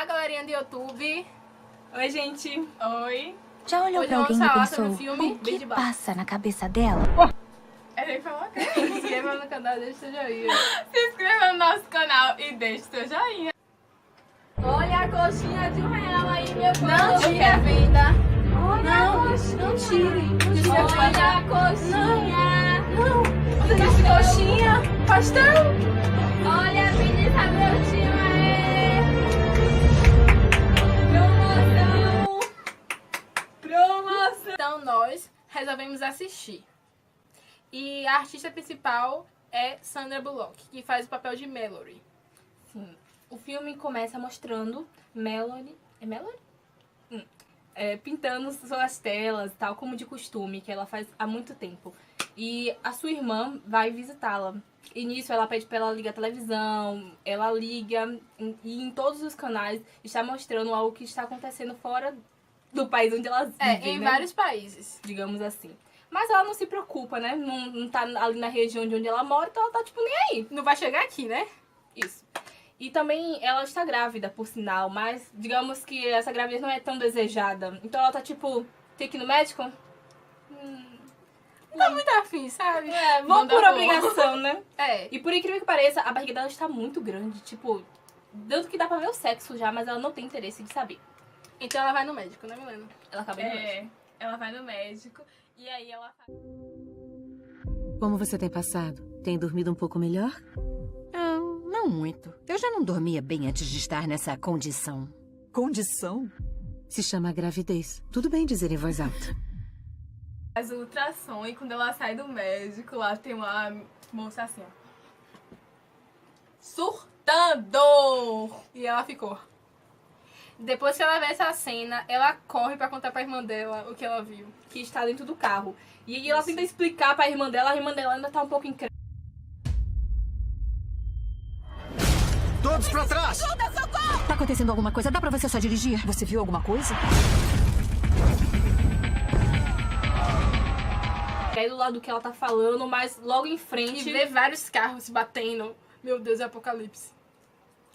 Olá, galerinha do YouTube. Oi, gente. Oi. Já olhou Hoje pra alguém vamos e falar pensou sobre o filme o que Bird Box. passa na cabeça dela? Ele falou que se inscreva no canal, deixa seu joinha. Se inscreva no nosso canal e deixe seu joinha. Olha a coxinha de R$1 aí, meu povo. Não Eu tire. quero venda. Olha a Não, coxinha. não tire. Desculpa. Olha a coxinha. Não. Você disse coxinha? Pastel? Olha a menina, meu tio é. Promoção. Então nós resolvemos assistir. E a artista principal é Sandra Bullock, que faz o papel de Mallory. Sim. O filme começa mostrando Mallory... É Mallory? Pintando suas telas, tal como de costume, que ela faz há muito tempo. E a sua irmã vai visitá-la. E nisso ela pede pra ela ligar a televisão, ela liga e em todos os canais está mostrando algo que está acontecendo fora do país onde elas vivem, Em né? vários países. Digamos assim. Mas ela não se preocupa, né? Não tá ali na região de onde ela mora, então ela tá tipo nem aí. Não vai chegar aqui, né? Isso. E também ela está grávida, por sinal, mas digamos que essa gravidez não é tão desejada. Então ela tá tipo, tem que ir no médico? Não tá muito afim, sabe? Vamos Manda por boa. obrigação, né? É. E por incrível que pareça, a barriga dela está muito grande. Tipo, tanto que dá pra ver o sexo já, mas ela não tem interesse de saber. Então ela vai no médico, né, Milena? Ela acaba indo no médico. Ela vai no médico e aí ela faz... Como você tem passado? Tem dormido um pouco melhor? Não muito. Eu já não dormia bem antes de estar nessa condição. Condição? Se chama gravidez. Tudo bem dizer em voz alta. Faz o ultrassom e quando ela sai do médico, lá tem uma moça assim, ó. Surtando! E ela ficou. Depois que ela vê essa cena, ela corre pra contar pra irmã dela o que ela viu. Que está dentro do carro. E aí ela tenta explicar pra irmã dela, a irmã dela ainda tá um pouco incrédula. Todos pra trás! Tá acontecendo alguma coisa? Dá pra você só dirigir? Você viu alguma coisa? Aí do lado do que ela tá falando, mas logo em E frente... vê vários carros se batendo. Meu Deus, é apocalipse.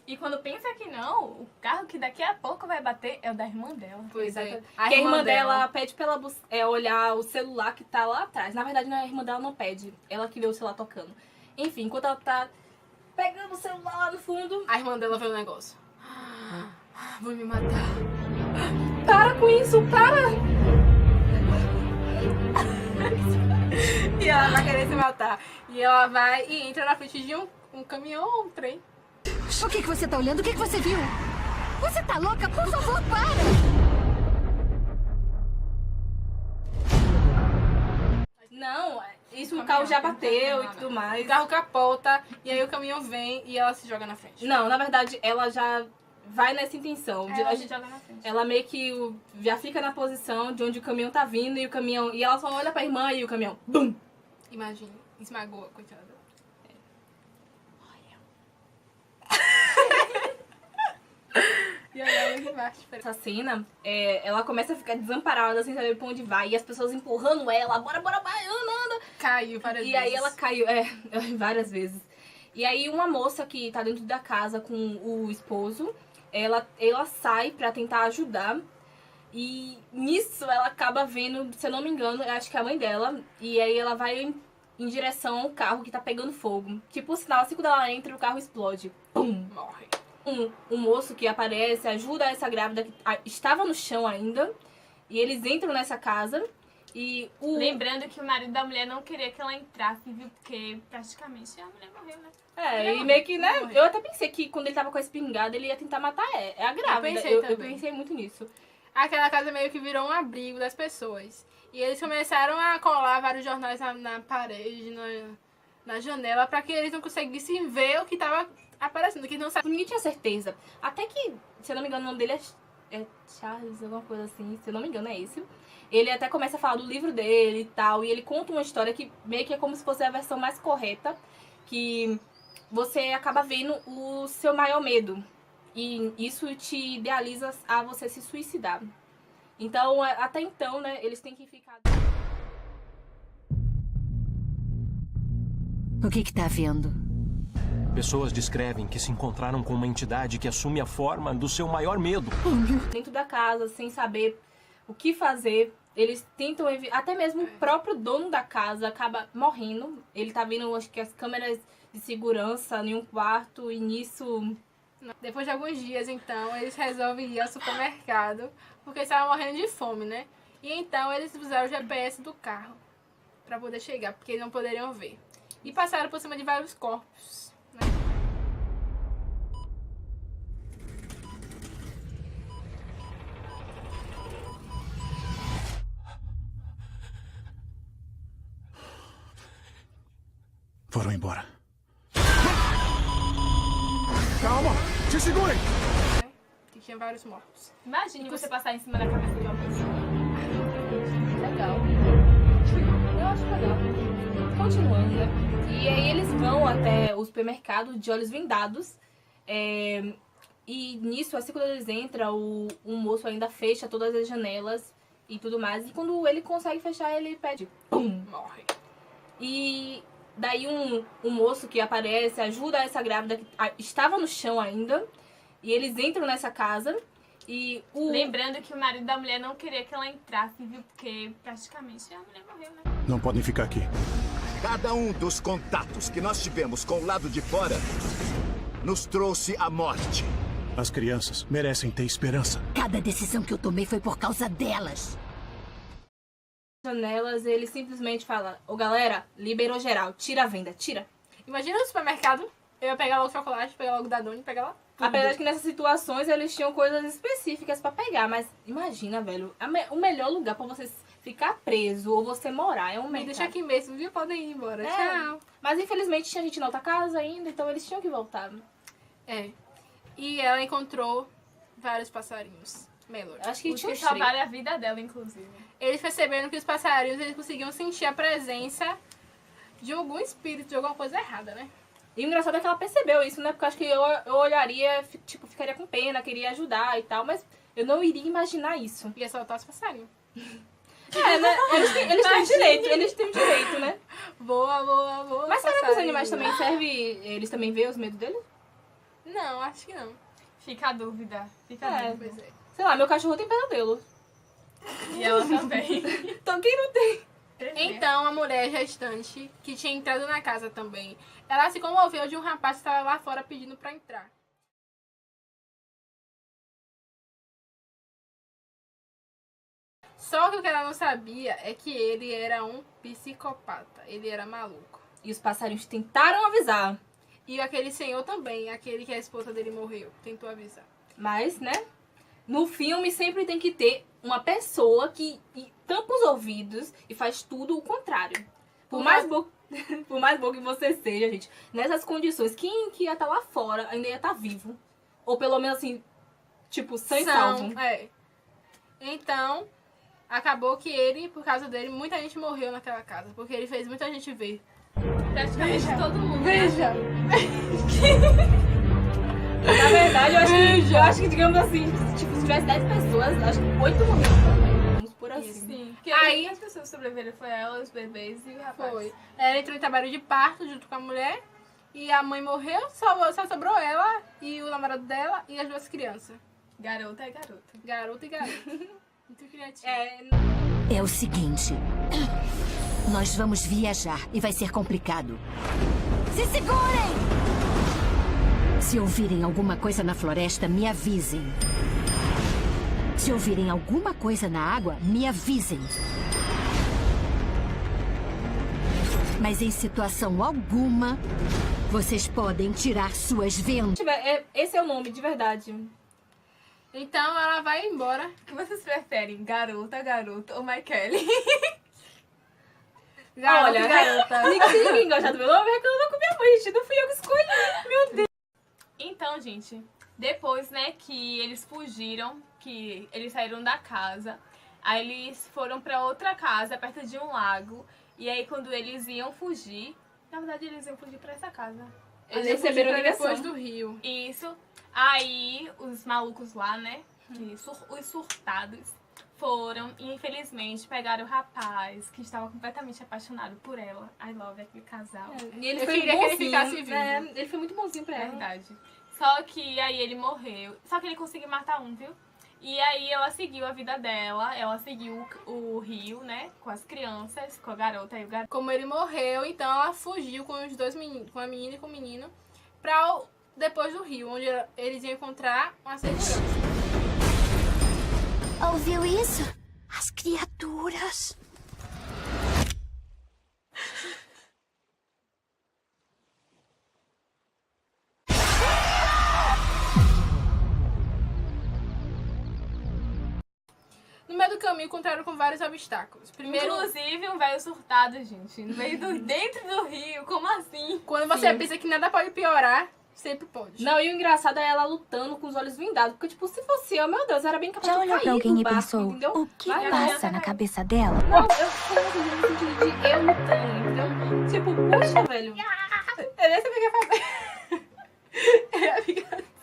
E quando pensa que não, o carro que daqui a pouco vai bater é o da irmã dela. Pois é. Que a irmã dela pede pra ela olhar o celular que tá lá atrás. Na verdade, a irmã dela não pede. Ela que vê o celular tocando. Enfim, enquanto ela tá pegando o celular lá no fundo... A irmã dela vê o negócio. Vou me matar. Para com isso, para! E ela vai querer se matar. E ela vai e entra na frente de um caminhão ou um trem. O que você tá olhando? O que você viu? Você tá louca? Por favor, para! Não, isso o carro já bateu e tudo O mais. carro capota e aí o caminhão vem e ela se joga na frente. Não, na verdade, ela já vai nessa intenção. Ela se joga na frente. Ela meio que já fica na posição de onde o caminhão tá vindo e o caminhão... E ela só olha pra irmã e o caminhão... Bum! Imagina, esmagou a coitada. E aí ela que vai esperar. Essa cena, ela começa a ficar desamparada, sem saber pra onde vai. E as pessoas empurrando ela. Bora, bora, vai, anda. Caiu várias E vezes. aí ela caiu, várias vezes. E aí uma moça que tá dentro da casa com o esposo, ela sai pra tentar ajudar. E nisso ela acaba vendo, se eu não me engano, eu acho que é a mãe dela. E aí ela vai em direção ao carro que tá pegando fogo. Tipo, o sinal, assim quando ela entra, o carro explode. Pum! Morre. Um moço que aparece, ajuda essa grávida que estava no chão ainda. E eles entram nessa casa. E Lembrando que o marido da mulher não queria que ela entrasse, viu? Porque praticamente a mulher morreu, né? e meio que, né? Eu até pensei que quando ele tava com a espingarda, ele ia tentar matar a grávida. pensei Eu também. pensei muito nisso. Aquela casa meio que virou um abrigo das pessoas. E eles começaram a colar vários jornais na parede, na janela, pra que eles não conseguissem ver o que tava aparecendo, que não sabe. Ninguém tinha certeza. Até que, se eu não me engano, o nome dele é Charles, alguma coisa assim. Se eu não me engano, é esse. Ele até começa a falar do livro dele e tal. E ele conta uma história que meio que é como se fosse a versão mais correta. Que você acaba vendo o seu maior medo. E isso te idealiza a você se suicidar. Então, até então, né, eles têm que ficar... O que tá vendo? Pessoas descrevem que se encontraram com uma entidade que assume a forma do seu maior medo. Dentro da casa, sem saber o que fazer. Eles tentam até mesmo o próprio dono da casa acaba morrendo. Ele tá vendo, acho que as câmeras de segurança em um quarto e nisso... Depois de alguns dias, então, eles resolvem ir ao supermercado porque estavam morrendo de fome, né? E então eles usaram o GPS do carro pra poder chegar, porque eles não poderiam ver. E passaram por cima de vários corpos, né? Foram embora. Calma! Se segurem! Que tinha vários mortos. Imagine você passar em cima da cabeça de uma pessoa. Legal. Eu acho legal. Continuando, né? E aí eles vão até o supermercado de olhos vendados. E nisso, assim quando eles entram, o moço ainda fecha todas as janelas e tudo mais. E quando ele consegue fechar, ele pede, pum, Morre. E daí um moço que aparece ajuda essa grávida que estava no chão ainda. E eles entram nessa casa e Lembrando que o marido da mulher não queria que ela entrasse, viu? Porque praticamente a mulher morreu, né? Não podem ficar aqui. Cada um dos contatos que nós tivemos com o lado de fora nos trouxe a morte. As crianças merecem ter esperança. Cada decisão que eu tomei foi por causa delas. janelas, ele simplesmente fala, ô galera, liberou geral, tira a venda, tira. Imagina no supermercado, eu ia pegar logo chocolate, pegar logo Danone, pegar lá tudo. Apesar de que nessas situações eles tinham coisas específicas pra pegar, mas imagina, velho, o melhor lugar pra você ficar preso ou você morar é um Me mercado. deixa aqui mesmo, viu? Podem ir embora. É. Tchau. Mas infelizmente tinha gente na outra casa ainda, então eles tinham que voltar. É. E ela encontrou vários passarinhos. Melody. Acho que Os tinha que uns três. salvaram a vida dela, inclusive. Eles perceberam que os passarinhos eles conseguiam sentir a presença de algum espírito, de alguma coisa errada, né? E o engraçado é que ela percebeu isso, né? Porque eu acho que eu olharia, tipo, ficaria com pena, queria ajudar e tal, mas eu não iria imaginar isso. Ia soltar os passarinhos. É, né? Eles têm direito, eles têm direito, né? Boa, boa, boa. Mas será que os passarinho. animais também servem, eles também veem os medos deles? Não, acho que não. Fica a dúvida. Fica É. a dúvida. Pois é. Sei lá, meu cachorro tem pesadelo. E ela também. Então quem não tem? Então, a mulher gestante, que tinha entrado na casa também, ela se comoveu de um rapaz que estava lá fora pedindo pra entrar. Só que o que ela não sabia é que ele era um psicopata. Ele era maluco. E os passarinhos tentaram avisar, E aquele senhor também, aquele que a esposa dele morreu, tentou avisar. mas, né? No filme sempre tem que ter uma pessoa que tampa os ouvidos e faz tudo o contrário. Por mais bom que você seja, gente, nessas condições, quem que ia estar lá fora ainda ia estar vivo? Ou pelo menos assim, tipo, sem salvo. É. Então, acabou que ele, por causa dele, muita gente morreu naquela casa. Porque ele fez muita gente ver. Praticamente todo mundo. Veja! Na verdade, eu acho que, digamos assim, tipo, se tivesse 10 pessoas, acho que 8 morreram também. Vamos por assim. Sim. Porque Aí- as pessoas sobreviveram foi ela, os bebês e o rapaz. Foi. Ela entrou em trabalho de parto junto com a mulher. E a mãe morreu, só sobrou ela e o namorado dela e as duas crianças. Garota é garota. Garota e garota. Muito criativo. É o seguinte. Nós vamos viajar e vai ser complicado. Se segurem! Se ouvirem alguma coisa na floresta, me avisem. Se ouvirem alguma coisa na água, me avisem. Mas em situação alguma, vocês podem tirar suas vendas. Esse é o nome, de verdade. Então ela vai embora. O que vocês preferem? Garota, garota ou Michaele? Garota Olha, e garota. ninguém gosta do meu nome, reclamando com minha mãe, gente. Não fui eu que escolhi. Meu Deus. Então, gente, depois, né, que eles fugiram, que eles saíram da casa, aí eles foram pra outra casa, perto de um lago, e aí quando eles iam fugir, na verdade eles iam fugir pra essa casa. Eles receberam Fugiram ligação. depois do rio. Isso, aí os malucos lá, né, os surtados, foram e infelizmente pegaram o rapaz que estava completamente apaixonado por ela. I love aquele casal. E ele Eu foi queria que ele bonzinho, ficasse vivo. né? Ele foi muito bonzinho pra É ela. verdade. Só que aí ele morreu. Só que ele conseguiu matar um, viu? E aí ela seguiu a vida dela. Ela seguiu o rio, né? Com as crianças, com a garota e o garoto. Como ele morreu, então ela fugiu com os dois meninos, com a menina e com o menino, pra depois do rio, onde eles iam encontrar uma segurança. Ouviu isso? As criaturas. No meio do caminho, encontraram com vários obstáculos. Primeiro, Inclusive um velho surtado, gente. No meio dentro do rio. Como assim? quando você Sim. pensa que nada pode piorar, sempre pode. Não, e o engraçado é ela lutando com os olhos vendados. Porque, tipo, se fosse eu, meu Deus, eu era bem capaz Já de olhou cair pra alguém no e barco, pensou, entendeu? o que Vai, passa na cabeça dela? Não, eu falei no sentido de eu lutando, entendeu? Tipo, puxa, velho. Eu nem sabia o que ia fazer. Eu ia ficar...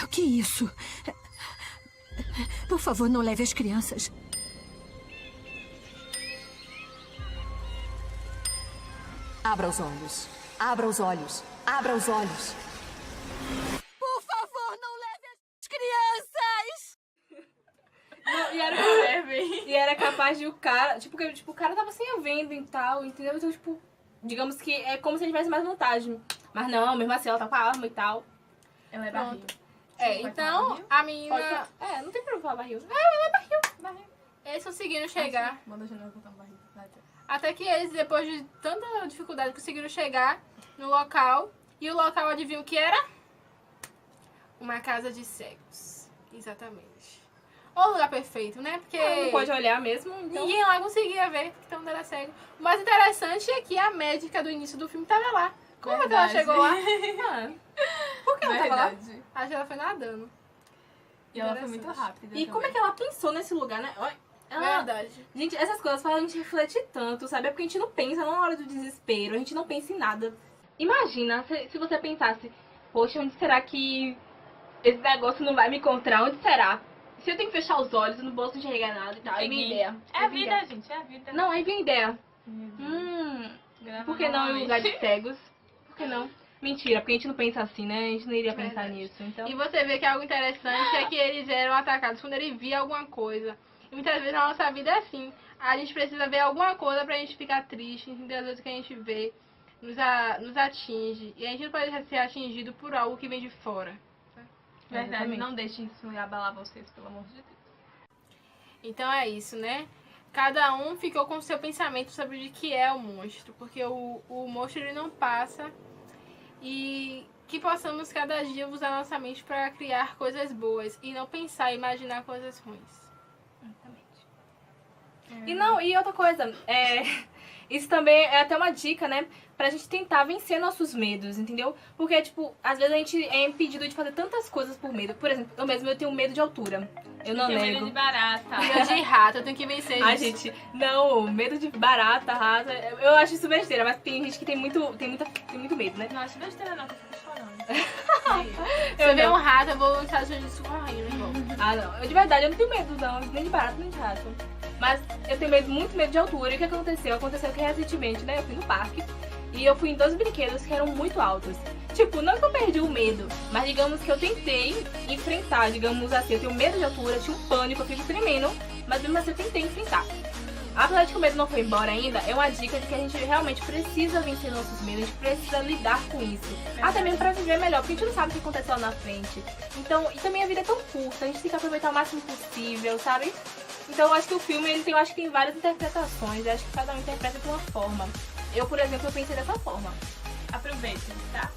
O que é isso? Por favor, não leve as crianças. Abra os olhos. Abra os olhos. Abra os olhos. Por favor, não leve as crianças! Não, e era capaz de o cara... Tipo, porque, tipo, o cara tava sem a venda e tal, entendeu? Então, tipo, digamos que é como se ele tivesse mais vantagem. Mas não, mesmo assim, ela tá com a arma e tal. Ela é Pronto. barril. É, então a menina... Pode... É, não tem problema falar barril. Barril. Eles conseguiram chegar. Manda a janela botar um barril. Até que eles, depois de tanta dificuldade, conseguiram chegar no local. E o local, adivinha o que era? Uma casa de cegos. Exatamente. O lugar perfeito, né? Porque Não pode olhar mesmo, então... ninguém lá conseguia ver, porque todo mundo era cego. O mais interessante é que a médica do início do filme tava lá. Como é que ela Verdade. chegou lá? Ah, por que ela tava lá? Verdade. Acho que ela foi nadando. E ela foi muito Interessante. rápida. E como é que ela pensou nesse lugar, né? Olha, ela... Verdade. Gente, essas coisas fazem a gente refletir tanto, sabe? É porque a gente não pensa na hora do desespero, a gente não pensa em nada. Imagina se você pensasse, poxa, onde será que esse negócio não vai me encontrar? Onde será? Se eu tenho que fechar os olhos, eu não posso enxergar nada e tal. Aí vem a ideia. É a vida, gente. É a vida. Não, aí vem a ideia. Grava Por que não em mais. lugar de cegos? Por que não? Mentira, porque a gente não pensa assim, né? A gente não iria pensar Verdade. nisso. Então... E você vê que algo interessante é que eles eram atacados quando ele via alguma coisa. E muitas vezes na nossa vida é assim. A gente precisa ver alguma coisa pra gente ficar triste. E às vezes que a gente vê nos atinge. E a gente não pode ser atingido por algo que vem de fora. Verdade. Exatamente. Não deixem isso abalar vocês, pelo amor de Deus. Então é isso, né? Cada um ficou com o seu pensamento sobre o que é o monstro. Porque o monstro ele não passa. E que possamos cada dia usar nossa mente para criar coisas boas. E não pensar e imaginar coisas ruins. E não, e outra coisa, isso também é até uma dica, né? Pra gente tentar vencer nossos medos, entendeu? Porque, tipo, às vezes a gente é impedido de fazer tantas coisas por medo. Por exemplo, eu tenho medo de altura. Eu não Tenho medo nego. de barata. Eu de rato, eu tenho que vencer isso. Ai, gente, não, medo de barata, rata. Eu acho isso besteira, mas tem gente que tem muito medo, né? Não acho besteira não, que eu fico chorando. Se eu ver um rato, eu vou nos Estados Unidos correndo de volta. Ah, não. Eu de verdade, eu não tenho medo, não. Nem de barata, nem de rato. Mas eu tenho muito medo de altura. E o que aconteceu? Aconteceu que recentemente, né, eu fui no parque. E eu fui em 2 brinquedos que eram muito altos. Tipo, não que eu perdi o medo, mas digamos que eu tentei enfrentar, digamos assim. Eu tenho medo de altura, eu tinha um pânico, eu fico tremendo. Mas mesmo assim eu tentei enfrentar. Apesar de que o medo não foi embora ainda, é uma dica de que a gente realmente precisa vencer nossos medos, a gente precisa lidar com isso. Até mesmo pra viver melhor, porque a gente não sabe o que acontece lá na frente. Então, e também a vida é tão curta, a gente tem que aproveitar o máximo possível, sabe? Então eu acho que o filme ele tem, eu acho que tem várias interpretações, eu acho que cada um interpreta de uma forma. Eu, por exemplo, eu pensei dessa forma. Aproveitem, tá?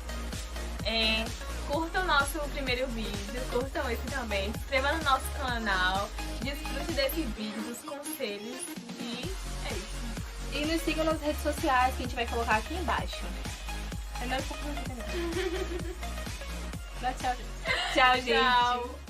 Curtam o nosso primeiro vídeo, curtam esse também, se inscreva no nosso canal, desfrute desse vídeo, dos conselhos e é isso. E nos sigam nas redes sociais que a gente vai colocar aqui embaixo. É mais um pouco. Tchau, gente. Tchau, gente. Tchau!